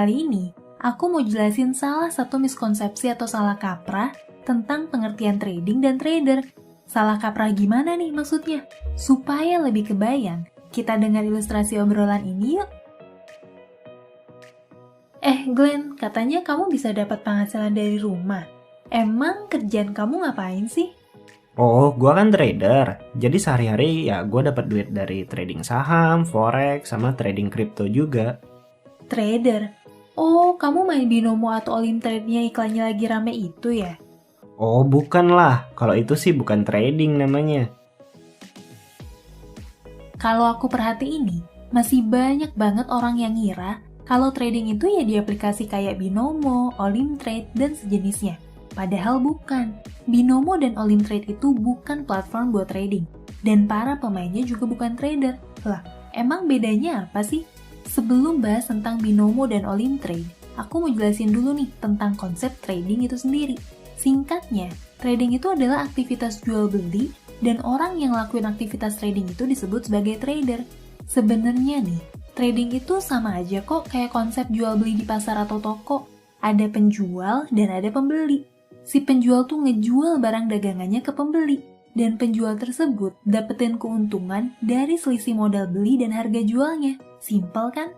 Kali ini, aku mau jelasin salah satu miskonsepsi atau salah kaprah tentang pengertian trading dan trader. Salah kaprah gimana nih maksudnya? Supaya lebih kebayang, kita dengar ilustrasi obrolan ini yuk. Glenn, katanya kamu bisa dapat penghasilan dari rumah. Emang kerjaan kamu ngapain sih? Oh, gua kan trader. Jadi sehari-hari ya gua dapat duit dari trading saham, forex, sama trading kripto juga. Trader? Oh, kamu main binomo atau Olimtrade-nya iklannya lagi rame itu ya? Oh, bukan lah. Kalau itu sih bukan trading namanya. Kalau aku perhatiin nih, masih banyak banget orang yang ngira kalau trading itu ya di aplikasi kayak Binomo, Olimtrade, dan sejenisnya. Padahal bukan. Binomo dan Olimtrade itu bukan platform buat trading. Dan para pemainnya juga bukan trader. Lah, emang bedanya apa sih? Sebelum bahas tentang Binomo dan Olimtrade, aku mau jelasin dulu nih tentang konsep trading itu sendiri. Singkatnya, trading itu adalah aktivitas jual beli dan orang yang lakuin aktivitas trading itu disebut sebagai trader. Sebenarnya nih, trading itu sama aja kok kayak konsep jual beli di pasar atau toko. Ada penjual dan ada pembeli. Si penjual tuh ngejual barang dagangannya ke pembeli, dan penjual tersebut dapetin keuntungan dari selisih modal beli dan harga jualnya. Simpel kan?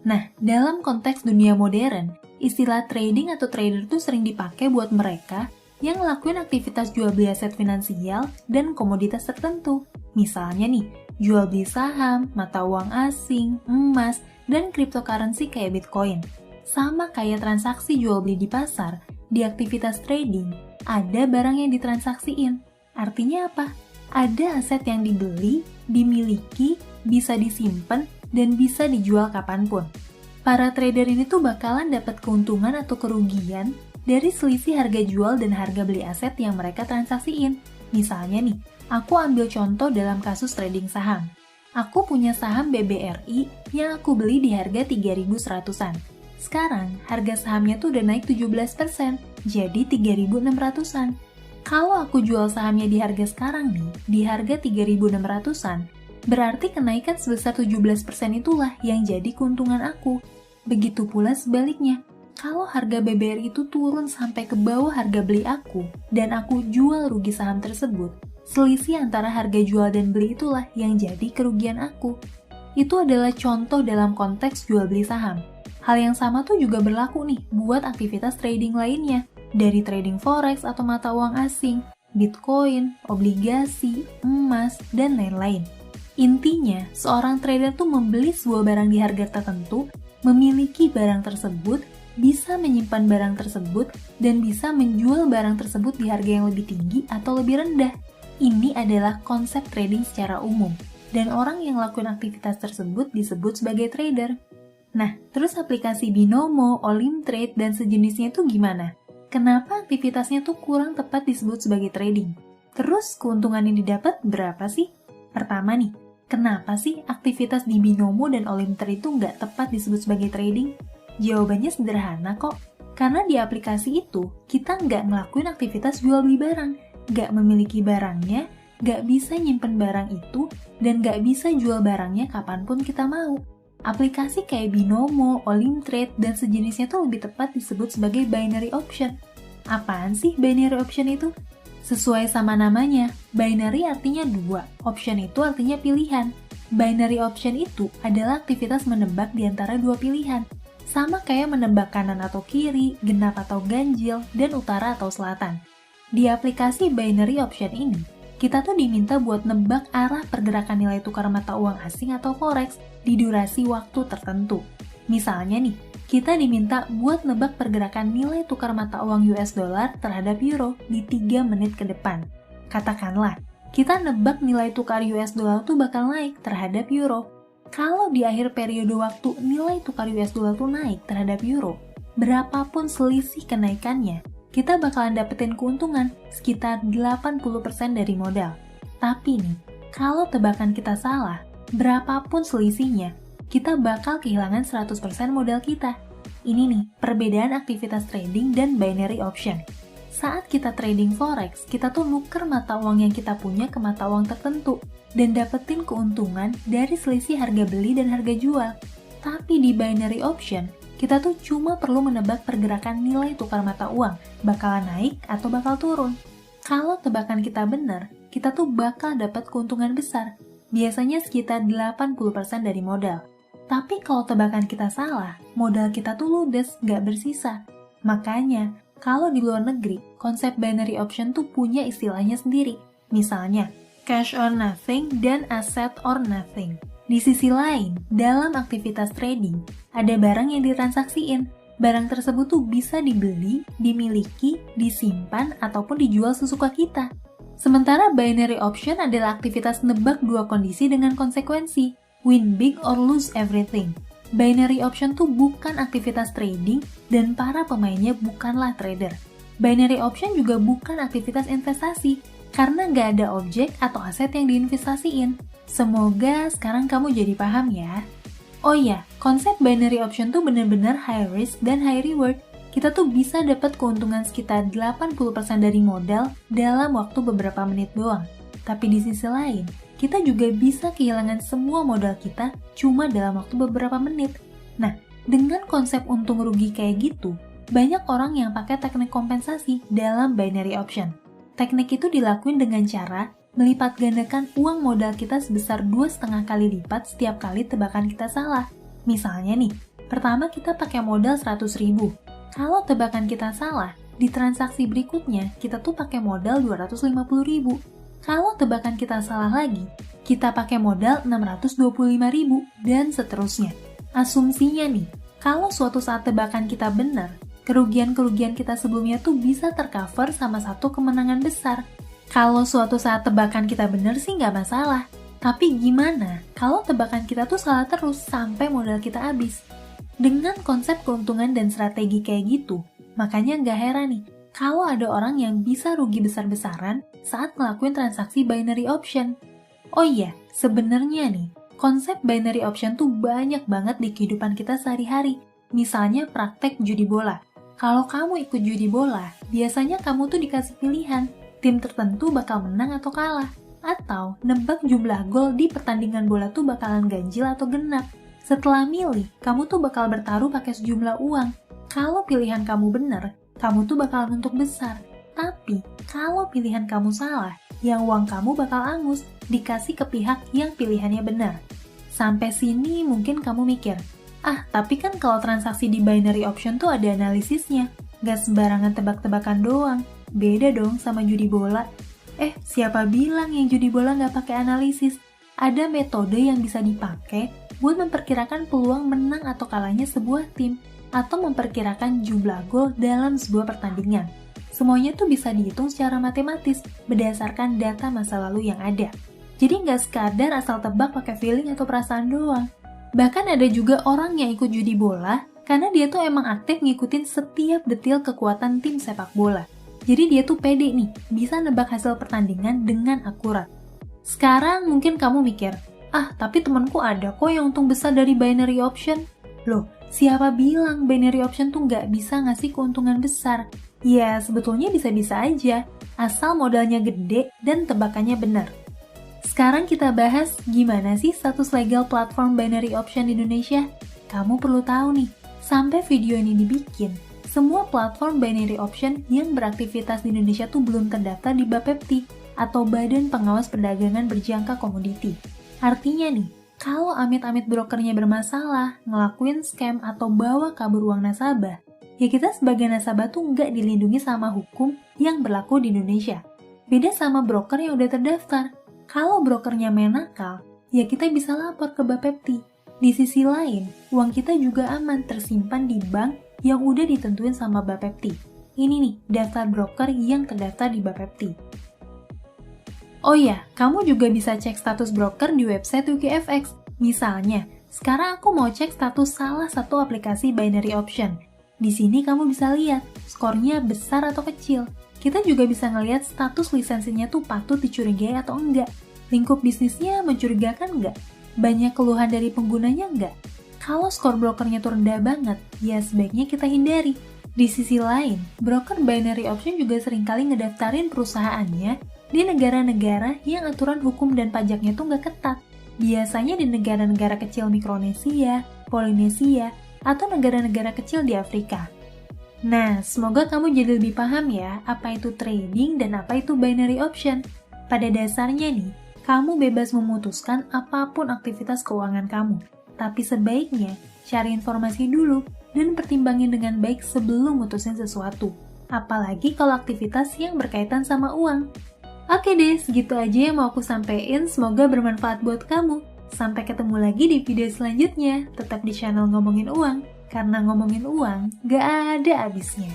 Nah, dalam konteks dunia modern, istilah trading atau trader tuh sering dipakai buat mereka yang ngelakuin aktivitas jual beli aset finansial dan komoditas tertentu. Misalnya nih, jual beli saham, mata uang asing, emas, dan cryptocurrency kayak Bitcoin. Sama kayak transaksi jual beli di pasar, di aktivitas trading, ada barang yang ditransaksiin. Artinya apa? Ada aset yang dibeli, dimiliki, bisa disimpan, dan bisa dijual kapanpun. Para trader ini tuh bakalan dapat keuntungan atau kerugian dari selisih harga jual dan harga beli aset yang mereka transaksiin. Misalnya nih, aku ambil contoh dalam kasus trading saham. Aku punya saham BBRI yang aku beli di harga 3.100-an. Sekarang, harga sahamnya tuh udah naik 17%, jadi 3.600-an. Kalau aku jual sahamnya di harga sekarang nih, di harga 3.600-an, berarti kenaikan sebesar 17% itulah yang jadi keuntungan aku. Begitu pula sebaliknya, kalau harga BBRI itu turun sampai ke bawah harga beli aku, dan aku jual rugi saham tersebut, selisih antara harga jual dan beli itulah yang jadi kerugian aku. Itu adalah contoh dalam konteks jual beli saham. Hal yang sama tuh juga berlaku nih buat aktivitas trading lainnya, dari trading forex atau mata uang asing, Bitcoin, obligasi, emas, dan lain-lain. Intinya, seorang trader tuh membeli sebuah barang di harga tertentu, memiliki barang tersebut, bisa menyimpan barang tersebut, dan bisa menjual barang tersebut di harga yang lebih tinggi atau lebih rendah. Ini adalah konsep trading secara umum, dan orang yang lakukan aktivitas tersebut disebut sebagai trader. Nah, terus aplikasi Binomo, Olimtrade, dan sejenisnya itu gimana? Kenapa aktivitasnya tuh kurang tepat disebut sebagai trading? Terus keuntungan yang didapat berapa sih? Pertama nih, kenapa sih aktivitas di Binomo dan Olimtrade itu nggak tepat disebut sebagai trading? Jawabannya sederhana kok. Karena di aplikasi itu, kita nggak ngelakuin aktivitas jual beli barang, nggak memiliki barangnya, nggak bisa nyimpen barang itu, dan nggak bisa jual barangnya kapanpun kita mau. Aplikasi kayak Binomo, Olimtrade, dan sejenisnya tuh lebih tepat disebut sebagai binary option. Apaan sih binary option itu? Sesuai sama namanya, binary artinya dua, option itu artinya pilihan. Binary option itu adalah aktivitas menebak di antara dua pilihan. Sama kayak menebak kanan atau kiri, genap atau ganjil, dan utara atau selatan. Di aplikasi binary option ini, kita tuh diminta buat nebak arah pergerakan nilai tukar mata uang asing atau forex di durasi waktu tertentu. Misalnya nih, kita diminta buat nebak pergerakan nilai tukar mata uang US dollar terhadap euro di 3 menit ke depan. Katakanlah, kita nebak nilai tukar US dollar tuh bakal naik terhadap euro. Kalau di akhir periode waktu nilai tukar US dollar tuh naik terhadap euro, berapapun selisih kenaikannya, kita bakalan dapetin keuntungan sekitar 80% dari modal. Tapi nih, kalau tebakan kita salah, berapapun selisihnya, kita bakal kehilangan 100% modal kita. Ini nih, perbedaan aktivitas trading dan binary option. Saat kita trading forex, kita tuh nuker mata uang yang kita punya ke mata uang tertentu dan dapetin keuntungan dari selisih harga beli dan harga jual. Tapi di binary option, kita tuh cuma perlu menebak pergerakan nilai tukar mata uang, bakalan naik atau bakal turun. Kalau tebakan kita benar, kita tuh bakal dapat keuntungan besar, biasanya sekitar 80% dari modal. Tapi kalau tebakan kita salah, modal kita tuh ludes, nggak bersisa. Makanya, kalau di luar negeri, konsep binary option tuh punya istilahnya sendiri. Misalnya, cash or nothing dan asset or nothing. Di sisi lain, dalam aktivitas trading, ada barang yang ditransaksiin. Barang tersebut tuh bisa dibeli, dimiliki, disimpan, ataupun dijual sesuka kita. Sementara binary option adalah aktivitas nebak dua kondisi dengan konsekuensi, win big or lose everything. Binary option tuh bukan aktivitas trading dan para pemainnya bukanlah trader. Binary option juga bukan aktivitas investasi karena nggak ada objek atau aset yang diinvestasiin. Semoga sekarang kamu jadi paham ya. Oh iya, konsep binary option tuh benar-benar high risk dan high reward. Kita tuh bisa dapat keuntungan sekitar 80% dari modal dalam waktu beberapa menit doang. Tapi di sisi lain, kita juga bisa kehilangan semua modal kita cuma dalam waktu beberapa menit. Nah, dengan konsep untung rugi kayak gitu, banyak orang yang pakai teknik kompensasi dalam binary option. Teknik itu dilakuin dengan cara melipat gandakan uang modal kita sebesar 2,5 kali lipat setiap kali tebakan kita salah. Misalnya nih, pertama kita pakai modal 100.000. Kalau tebakan kita salah, di transaksi berikutnya kita tuh pakai modal 250.000. Kalau tebakan kita salah lagi, kita pakai modal 625.000 dan seterusnya. Asumsinya nih, kalau suatu saat tebakan kita benar, kerugian-kerugian kita sebelumnya tuh bisa tercover sama satu kemenangan besar. Kalau suatu saat tebakan kita benar sih nggak masalah. Tapi gimana kalau tebakan kita tuh salah terus sampai modal kita habis? Dengan konsep keuntungan dan strategi kayak gitu, makanya nggak heran nih kalau ada orang yang bisa rugi besar-besaran saat ngelakuin transaksi binary option. Oh iya, sebenarnya nih, konsep binary option tuh banyak banget di kehidupan kita sehari-hari. Misalnya praktek judi bola. Kalau kamu ikut judi bola, biasanya kamu tuh dikasih pilihan, tim tertentu bakal menang atau kalah, atau nebak jumlah gol di pertandingan bola tuh bakalan ganjil atau genap. Setelah milih, kamu tuh bakal bertaruh pakai sejumlah uang. Kalau pilihan kamu bener, kamu tuh bakalan untung besar. Tapi, kalau pilihan kamu salah, yang uang kamu bakal angus, dikasih ke pihak yang pilihannya benar. Sampai sini mungkin kamu mikir, tapi kan kalau transaksi di binary option tuh ada analisisnya, gak sembarangan tebak-tebakan doang. Beda dong sama judi bola. Siapa bilang yang judi bola nggak pakai analisis? Ada metode yang bisa dipakai buat memperkirakan peluang menang atau kalahnya sebuah tim, atau memperkirakan jumlah gol dalam sebuah pertandingan. Semuanya tuh bisa dihitung secara matematis berdasarkan data masa lalu yang ada. Jadi nggak sekadar asal tebak pakai feeling atau perasaan doang. Bahkan ada juga orang yang ikut judi bola karena dia tuh emang aktif ngikutin setiap detail kekuatan tim sepak bola. Jadi dia tuh pede nih, bisa nebak hasil pertandingan dengan akurat. Sekarang mungkin kamu mikir, tapi temanku ada kok yang untung besar dari binary option. Loh, siapa bilang binary option tuh nggak bisa ngasih keuntungan besar? Ya, sebetulnya bisa-bisa aja, asal modalnya gede dan tebakannya benar. Sekarang kita bahas gimana sih status legal platform binary option di Indonesia? Kamu perlu tahu nih, sampai video ini dibikin, semua platform binary option yang beraktivitas di Indonesia tuh belum terdaftar di Bapepti atau Badan Pengawas Perdagangan Berjangka Komoditi. Artinya nih, kalau amit-amit brokernya bermasalah, ngelakuin scam atau bawa kabur uang nasabah, ya kita sebagai nasabah tuh nggak dilindungi sama hukum yang berlaku di Indonesia. Beda sama broker yang udah terdaftar. Kalau brokernya main nakal, ya kita bisa lapor ke Bapepti. Di sisi lain, uang kita juga aman tersimpan di bank yang udah ditentuin sama Bapepti. Ini nih, daftar broker yang terdaftar di Bapepti. Oh ya, kamu juga bisa cek status broker di website UKFX. Misalnya, sekarang aku mau cek status salah satu aplikasi binary option. Di sini kamu bisa lihat, skornya besar atau kecil. Kita juga bisa ngelihat status lisensinya tuh patut dicurigai atau enggak. Lingkup bisnisnya mencurigakan enggak? Banyak keluhan dari penggunanya enggak? Kalau skor brokernya tuh rendah banget, ya sebaiknya kita hindari. Di sisi lain, broker binary option juga seringkali ngedaftarin perusahaannya di negara-negara yang aturan hukum dan pajaknya tuh nggak ketat. Biasanya di negara-negara kecil Mikronesia, Polinesia, atau negara-negara kecil di Afrika. Nah, semoga kamu jadi lebih paham ya apa itu trading dan apa itu binary option. Pada dasarnya nih, kamu bebas memutuskan apapun aktivitas keuangan kamu. Tapi sebaiknya cari informasi dulu dan pertimbangin dengan baik sebelum mutusin sesuatu. Apalagi kalau aktivitas yang berkaitan sama uang. Oke deh, segitu aja yang mau aku sampein. Semoga bermanfaat buat kamu. Sampai ketemu lagi di video selanjutnya. Tetap di channel Ngomongin Uang. Karena ngomongin uang gak ada habisnya.